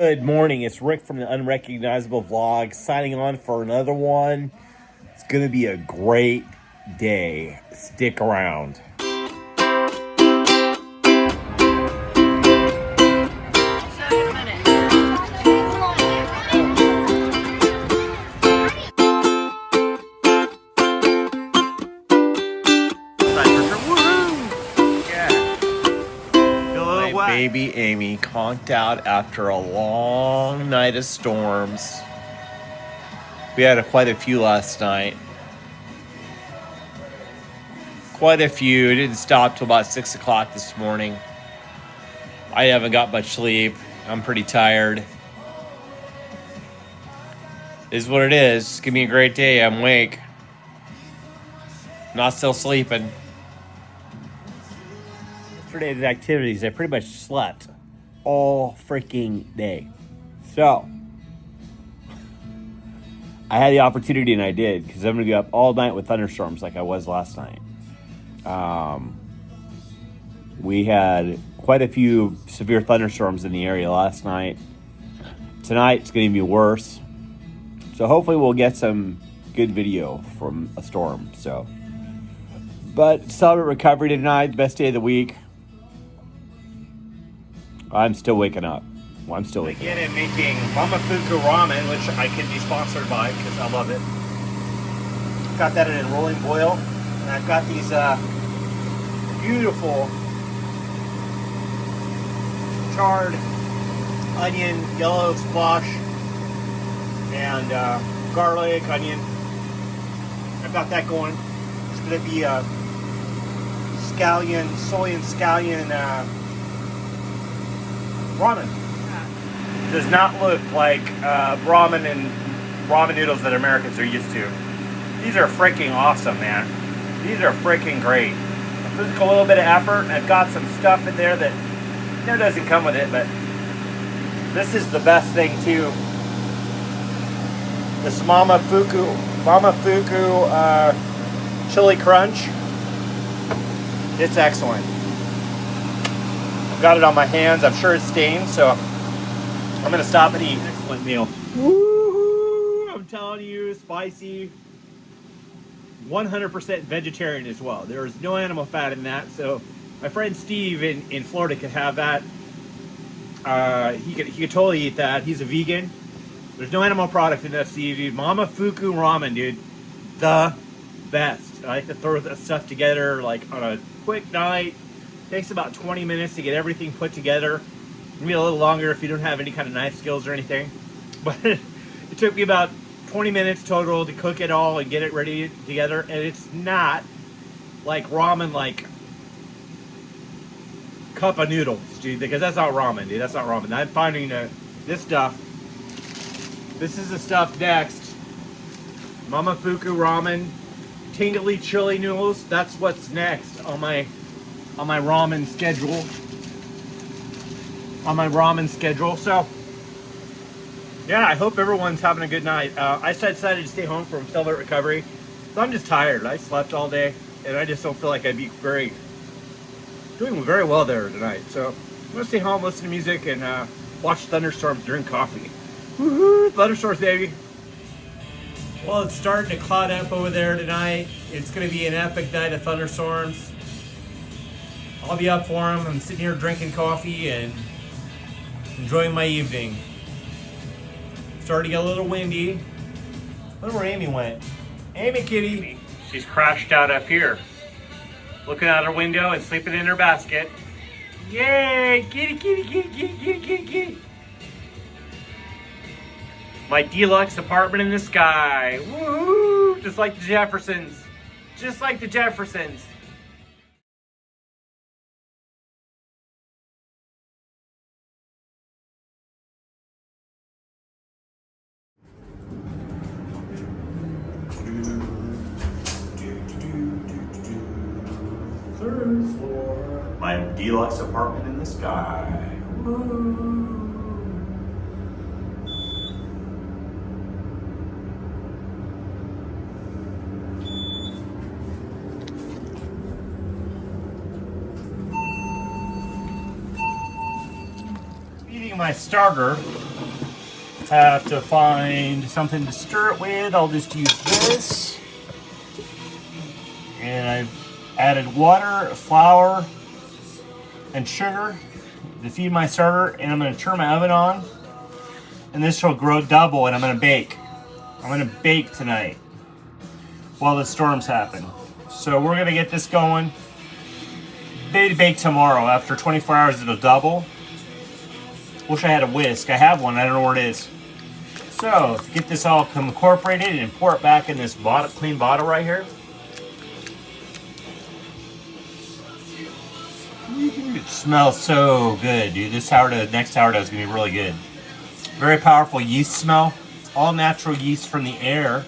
Good morning. It's Rick from the Unrecognizable Vlog signing on for another one. It's going to be a great day. Stick around. Baby Amy conked out after a long night of storms. We had quite a few last night. Quite a few. It didn't stop till about 6 o'clock this morning. I haven't got much sleep. I'm pretty tired. It is what it is. It's gonna be a great day. I'm awake. Not still sleeping. Yesterday's activities, I pretty much slept all freaking day. So, I had the opportunity and I did, because I'm going to be up all night with thunderstorms like I was last night. We had quite a few severe thunderstorms in the area last night. Tonight it's going to be worse. So hopefully we'll get some good video from a storm. But celebrate recovery tonight, best day of the week. I'm still waking up. Well, I'm still waking up. Again, I'm making Mamafuku ramen, which I can be sponsored by because I love it. Got that in a rolling boil, and I've got these beautiful charred onion, yellow squash, and garlic, onion. I've got that going. It's going to be a scallion, soy and scallion ramen. Does not look like ramen and ramen noodles that Americans are used to. These are freaking awesome, man. These are freaking great. It took a little bit of effort, and I've got some stuff in there that doesn't come with it, but this is the best thing too. This Mamafuku chili crunch. It's excellent. I've got it on my hands. I'm sure it's stained, so I'm gonna stop and eat. Excellent meal. Woo-hoo! I'm telling you, spicy. 100% vegetarian as well. There is no animal fat in that, so my friend Steve in Florida could have that. He could totally eat that. He's a vegan. There's no animal product in that, Steve, dude. Mamafuku ramen, dude. The best. I like to throw that stuff together like on a quick night. Takes about 20 minutes to get everything put together. Maybe a little longer if you don't have any kind of knife skills or anything. But it took me about 20 minutes total to cook it all and get it ready together. And it's not like ramen, like cup of noodles, dude, because that's not ramen, dude. That's not ramen. I'm finding this stuff. This is the stuff next. Mamafuku ramen, tingly chili noodles. That's what's next on my ramen schedule. So yeah, I hope everyone's having a good night. I decided to stay home from Celebrate Recovery, so I'm just tired. I slept all day, and I just don't feel like I'd be doing very well there tonight. So I'm gonna stay home, listen to music, and watch thunderstorms, drink coffee. Woohoo! Thunderstorms, baby. Well, it's starting to cloud up over there tonight. It's gonna be an epic night of thunderstorms. I'll be up for them. I'm sitting here drinking coffee and enjoying my evening. Starting to get a little windy. I wonder where Amy went. Amy, kitty. She's crashed out up here, looking out her window and sleeping in her basket. Yay! Kitty, kitty, kitty, kitty, kitty, kitty, kitty. My deluxe apartment in the sky. Woohoo! Just like the Jeffersons. Just like the Jeffersons. Third floor. My deluxe apartment in the sky. Woo. Eating my starter have to find something to stir it with. I'll just use this. And I've added water, flour, and sugar to feed my starter. And I'm going to turn my oven on. And this will grow double, and I'm going to bake. I'm going to bake tonight while the storms happen. So we're going to get this going. Ready to bake tomorrow. After 24 hours, it'll double. Wish I had a whisk. I have one. I don't know where it is. So to get this all incorporated and pour it back in this clean bottle right here. It smells so good, dude. This sourdough, next sourdough is going to be really good. Very powerful yeast smell. All natural yeast from the air.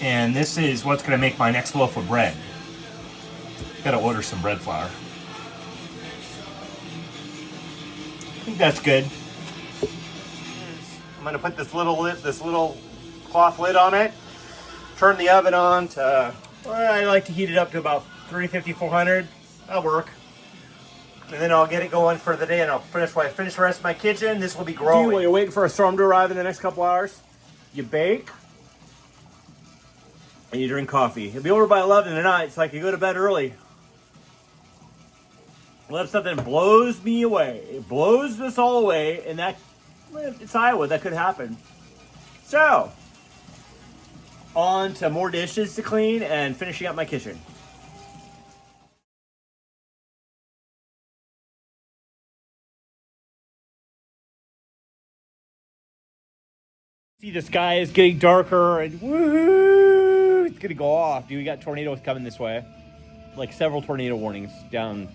And this is what's going to make my next loaf of bread. Gotta order some bread flour. I think that's good. I'm gonna put this little cloth lid on it. Turn the oven on to, well, I like to heat it up to about 350, 400. That'll work. And then I'll get it going for the day, and I'll finish the rest of my kitchen. This will be growing. While you're waiting for a storm to arrive in the next couple hours, you bake and you drink coffee. It'll be over by 11 tonight, so I can go to bed early. Let something blows me away. It blows this all away, and that, it's Iowa. That could happen. So, on to more dishes to clean and finishing up my kitchen. See, the sky is getting darker, and woohoo! It's gonna go off, dude. We got tornadoes coming this way, like several tornado warnings down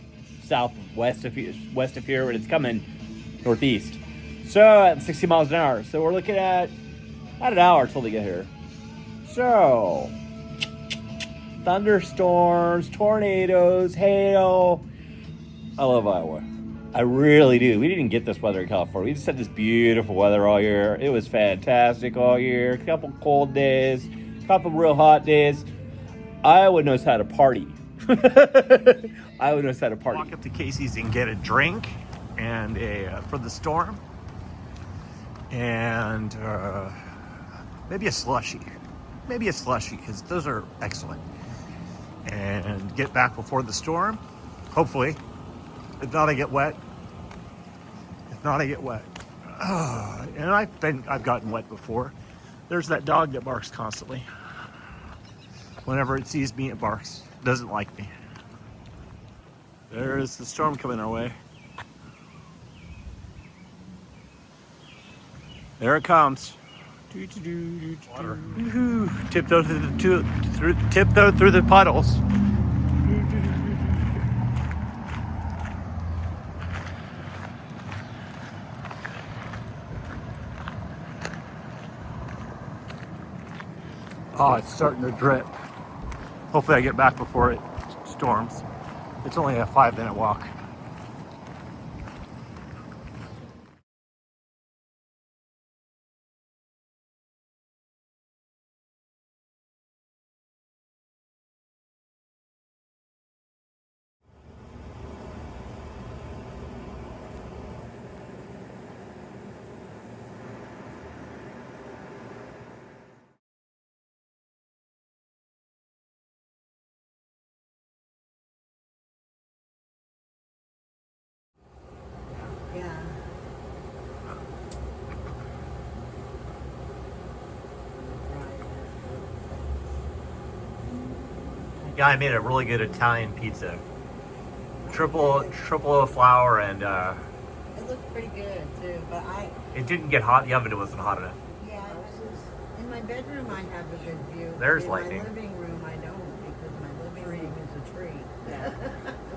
southwest of here, but it's coming northeast. So at 60 miles an hour. So we're looking at about an hour till they get here. So thunderstorms, tornadoes, hail. I love Iowa. I really do. We didn't get this weather in California. We just had this beautiful weather all year. It was fantastic all year. A couple cold days, a couple real hot days. Iowa knows how to party. Iowa knows how to party. Walk up to Casey's and get a drink and for the storm, and maybe a slushie. Because those are excellent. And get back before the storm, hopefully. If not, I get wet. And I've gotten wet before. There's that dog that barks constantly. Whenever it sees me, it barks. Doesn't like me. There's the storm coming our way. There it comes. Water. Tiptoe through the puddles. Oh, it's starting to drip. Hopefully I get back before it storms. It's only a 5-minute walk. Yeah, I made a really good Italian pizza. Triple of flour and it looked pretty good too, but it didn't get hot. The oven wasn't hot enough. Yeah, in my bedroom I have a good view. There's in lightning. My living room I don't, because my living room is a tree. Yeah.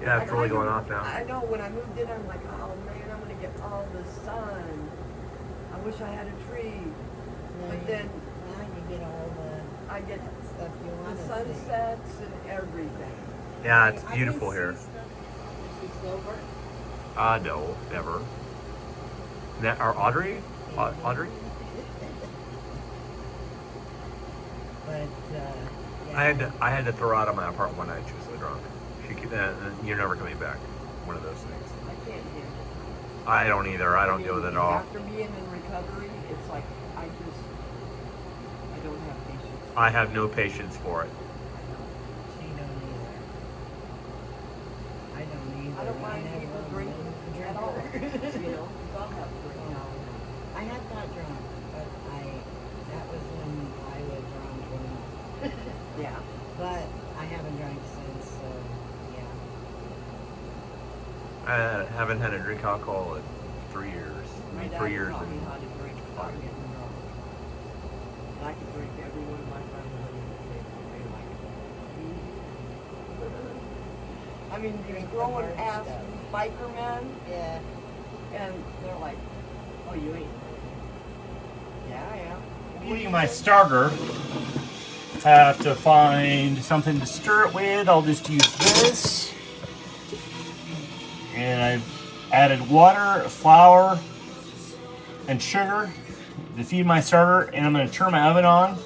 Yeah, it's really going off now. I know, when I moved in, I'm like, oh man, I'm gonna get all the sun. I wish I had a tree. But then now you get all the I get stuff you want the to see. sunsets and everything. Yeah, it's I beautiful can here. see stuff. You see silver? No, never. Audrey? Audrey? But yeah. I had to throw her out of my apartment one night. She was so drunk. You're never coming back. One of those things. I can't hear. I don't either. I don't deal with it at all. After being in recovery, it's like I don't have patience. I have no patience for it. She don't either. I don't either. I don't mind never people will drinking be a at all. drinker. I'll have drinks. No, I have got drunk, but that was when I was drunk. Yeah. But I haven't drank since, so yeah. I haven't had a drink alcohol in 3 years. I My mean, dad 3 years. taught me how to drink without getting drunk. And I could drink every one of my friends they like it. I mean, you Drink the throw an hard ass stuff. biker man, Yeah. and they're like, "Oh, you ain't." Yeah, I am. Eating my starter. Have to find something to stir it with. I'll just use this. And I've added water, flour, and sugar to feed my starter. And I'm going to turn my oven on.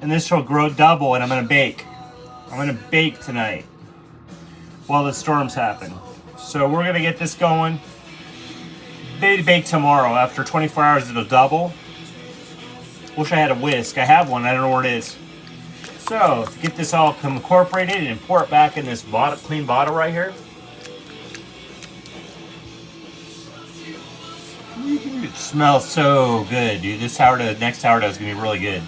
And this will grow double, and I'm going to bake. I'm going to bake tonight while the storms happen. So we're going to get this going. Ready to bake tomorrow. After 24 hours, it'll double. Wish I had a whisk. I have one. I don't know where it is. So, to get this all incorporated and pour it back in this clean bottle right here. It smells so good, dude. This sourdough, next sourdough is going to be really good.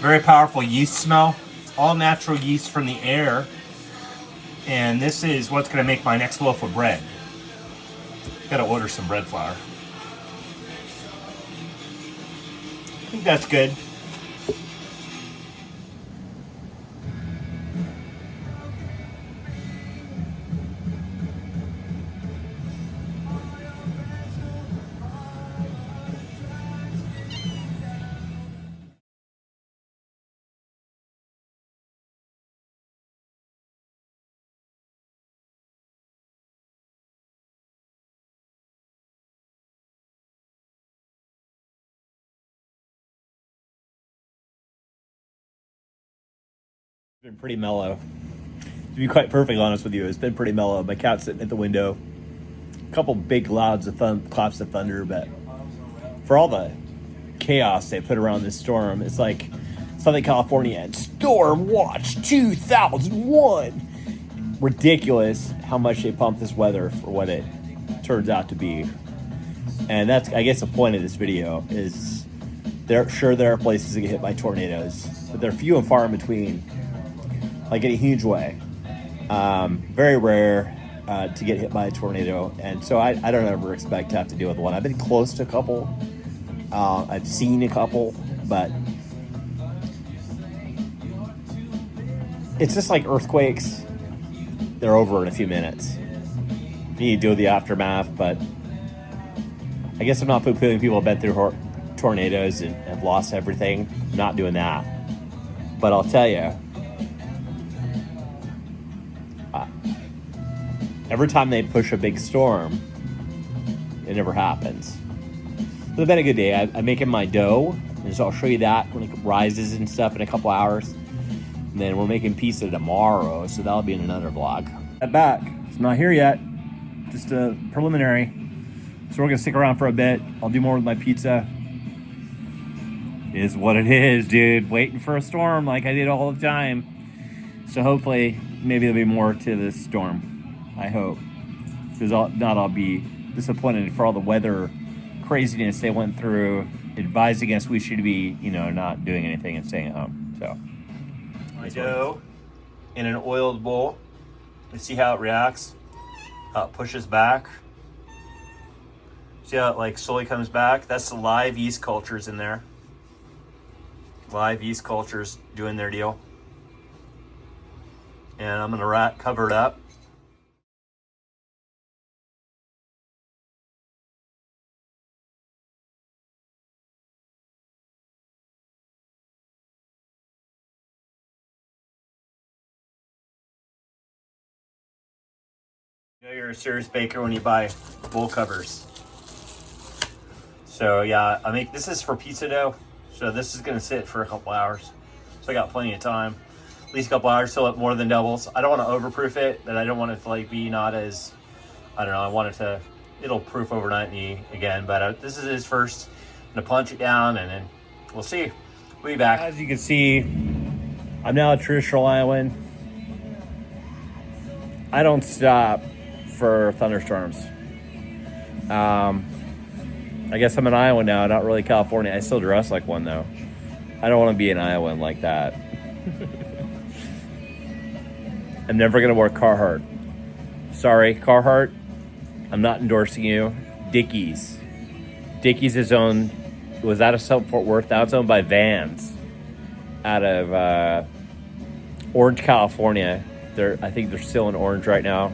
Very powerful yeast smell. All natural yeast from the air. And this is what's going to make my next loaf of bread. Gotta order some bread flour. I think that's good. Been pretty mellow. To be quite perfectly honest with you, it's been pretty mellow. My cat's sitting at the window. A couple big claps of thunder, but for all the chaos they put around this storm, it's like Southern California and Storm Watch 2001. Ridiculous how much they pump this weather for what it turns out to be. And that's, I guess, the point of this video is there are places that get hit by tornadoes, but they're few and far in between. Like in a huge way. Very rare to get hit by a tornado. And so I don't ever expect to have to deal with one. I've been close to a couple. I've seen a couple, but it's just like earthquakes. They're over in a few minutes. You need to deal with the aftermath, but I guess I'm not poo-pooing people who've been through tornadoes and have lost everything. I'm not doing that. But I'll tell you, every time they push a big storm, it never happens. It's been a good day. I'm making my dough, and so I'll show you that when it rises and stuff in a couple hours. And then we're making pizza tomorrow, so that'll be in another vlog. I'm back. It's not here yet. Just a preliminary. So we're gonna stick around for a bit. I'll do more with my pizza. It is what it is, dude. Waiting for a storm like I did all the time. So hopefully, maybe there'll be more to this storm. I hope. Because I'll be disappointed for all the weather craziness they went through, advising us we should be, not doing anything and staying at home. So, my dough in an oiled bowl. Let's see how it reacts. How it pushes back. See how it slowly comes back? That's the live yeast cultures in there. Live yeast cultures doing their deal. And I'm gonna cover it up. You're a serious baker when you buy bowl covers. So yeah, this is for pizza dough. So this is gonna sit for a couple hours. So I got plenty of time. At least a couple hours till it more than doubles. I don't want to overproof it, but I don't want it to be not as, I don't know, I want it to it'll proof overnight again. But this is his first. I'm gonna punch it down, and then we'll see. We'll be back. As you can see, I'm now a traditional Iowan. I don't stop for thunderstorms. I guess I'm an Iowan now, not really California. I still dress like one though. I don't want to be an Iowan like that. I'm never gonna wear Carhartt. Sorry, Carhartt. I'm not endorsing you. Dickies. Dickies is owned. Was out of Fort Worth. Now it's owned by Vans, out of Orange, California. I think they're still in Orange right now.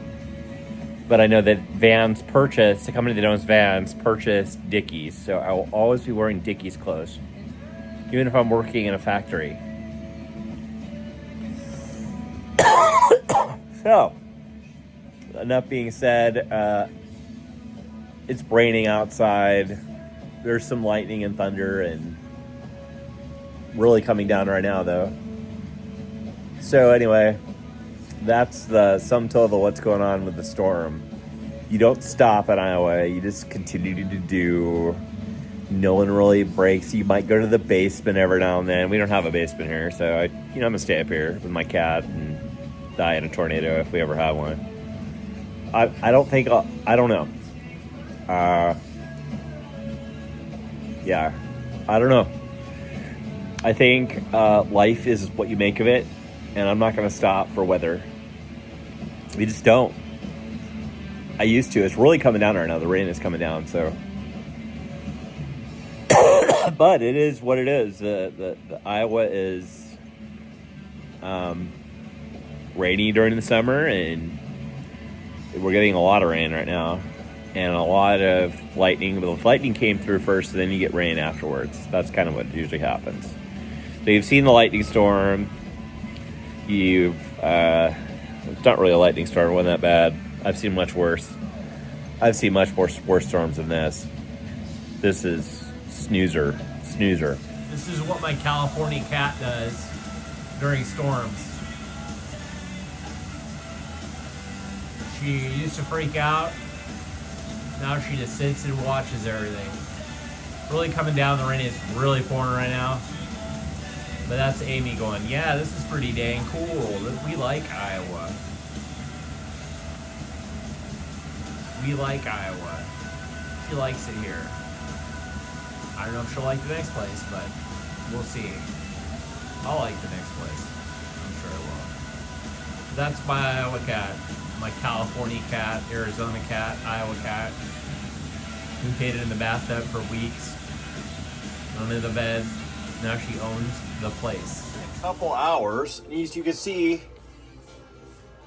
But I know that Vans purchased, the company that owns Vans purchased Dickies. So I will always be wearing Dickies clothes, even if I'm working in a factory. So, enough being said, it's raining outside. There's some lightning and thunder and really coming down right now though. So anyway, that's the sum total of what's going on with the storm. You don't stop in Iowa. You just continue to do. No one really breaks. You might go to the basement every now and then. We don't have a basement here, so I'm gonna stay up here with my cat and die in a tornado if we ever have one. I don't think I don't know. Yeah, I don't know. I think life is what you make of it, and I'm not going to stop for weather. We just don't. I used to. It's really coming down right now. The rain is coming down, so. But it is what it is. The Iowa is rainy during the summer, and we're getting a lot of rain right now. And a lot of lightning. But if lightning came through first, then you get rain afterwards. That's kind of what usually happens. So you've seen the lightning storm. It's not really a lightning storm. It wasn't that bad. I've seen much worse. I've seen much worse storms than this. This is snoozer. This is what my California cat does during storms. She used to freak out. Now she just sits and watches everything. Really coming down, the rain is really pouring right now. But that's Amy going, yeah, this is pretty dang cool. We like Iowa. We like Iowa. She likes it here. I don't know if she'll like the next place, but we'll see. I'll like the next place. I'm sure I will. That's my Iowa cat. My California cat, Arizona cat, Iowa cat. We paid it in the bathtub for weeks. Under the bed. Now she owns the place. A couple hours, and as you can see,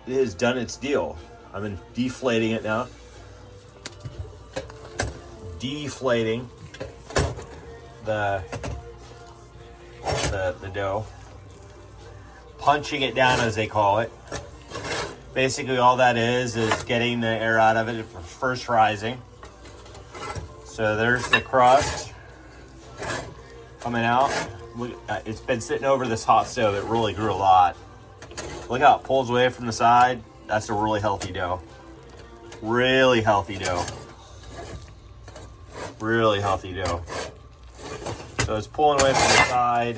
it has done its deal. I've been deflating it now. Deflating the dough. Punching it down, as they call it. Basically, all that is getting the air out of it for first rising. So there's the crust coming out. Look, it's been sitting over this hot stove. It really grew a lot. Look how it pulls away from the side. That's a really healthy dough. Really healthy dough. Really healthy dough. So it's pulling away from the side.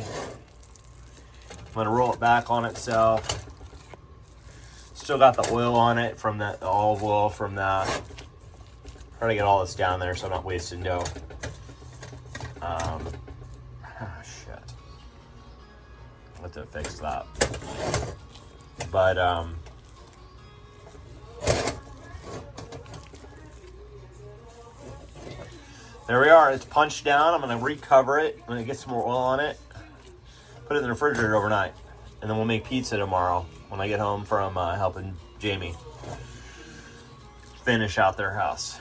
I'm going to roll it back on itself. Still got the oil on it from that, the olive oil from that. Try to get all this down there so I'm not wasting dough. Shit. I'll have to fix that. But, there we are. It's punched down. I'm going to recover it. I'm going to get some more oil on it. Put it in the refrigerator overnight. And then we'll make pizza tomorrow when I get home from helping Jamie finish out their house.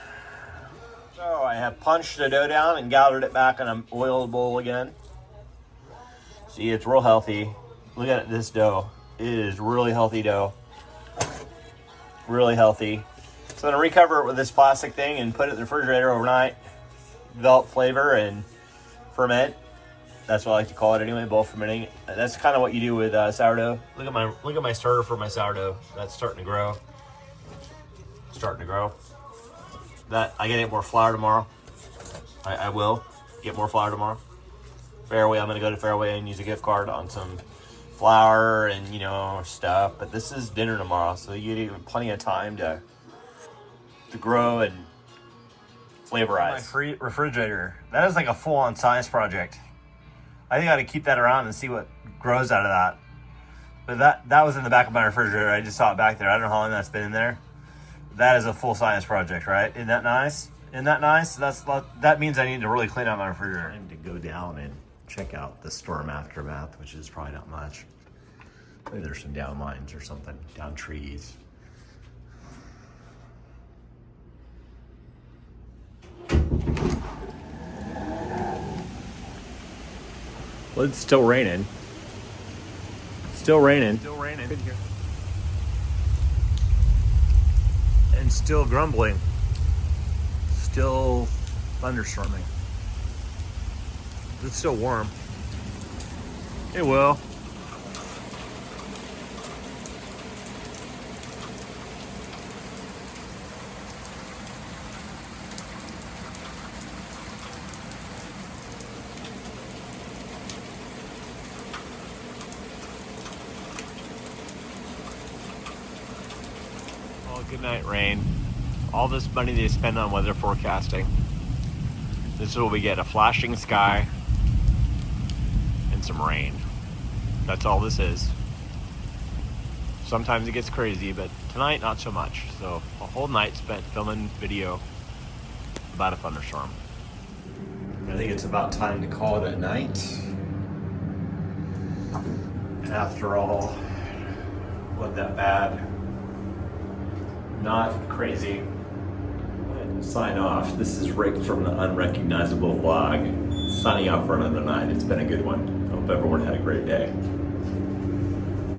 So I have punched the dough down and gathered it back in an oil bowl again. See, it's real healthy. Look at this dough. It is really healthy dough. Really healthy. So I'm going to recover it with this plastic thing and put it in the refrigerator overnight. Develop flavor and ferment. That's what I like to call it anyway, bowl fermenting. That's kind of what you do with sourdough. Look at my starter for my sourdough. That's starting to grow. that I gotta get more flour tomorrow. I will get more flour tomorrow. Fairway, I'm gonna go to Fairway and use a gift card on some flour and, you know, stuff. But this is dinner tomorrow, so you get plenty of time to grow and flavorize. My free refrigerator. That is like a full-on science project. I think I ought to keep that around and see what grows out of that. But that was in the back of my refrigerator. I just saw it back there. I don't know how long that's been in there. That is a full science project, right? Isn't that nice? Isn't that nice? That means I need to really clean out my refrigerator. Time to go down and check out the storm aftermath, which is probably not much. Maybe there's some down lines or something, down trees. Well, it's still raining. Still raining. Still raining. And still grumbling. Still thunderstorming. It's still warm. It will. Good night, rain. All this money they spend on weather forecasting. This is what we get: a flashing sky and some rain. That's all this is. Sometimes it gets crazy, but tonight not so much. So a whole night spent filming video about a thunderstorm. I think it's about time to call it a night. After all, wasn't that bad. Not crazy. And sign off. This is Rick from the Unrecognizable Vlog. Signing off for another night. It's been a good one. Hope everyone had a great day.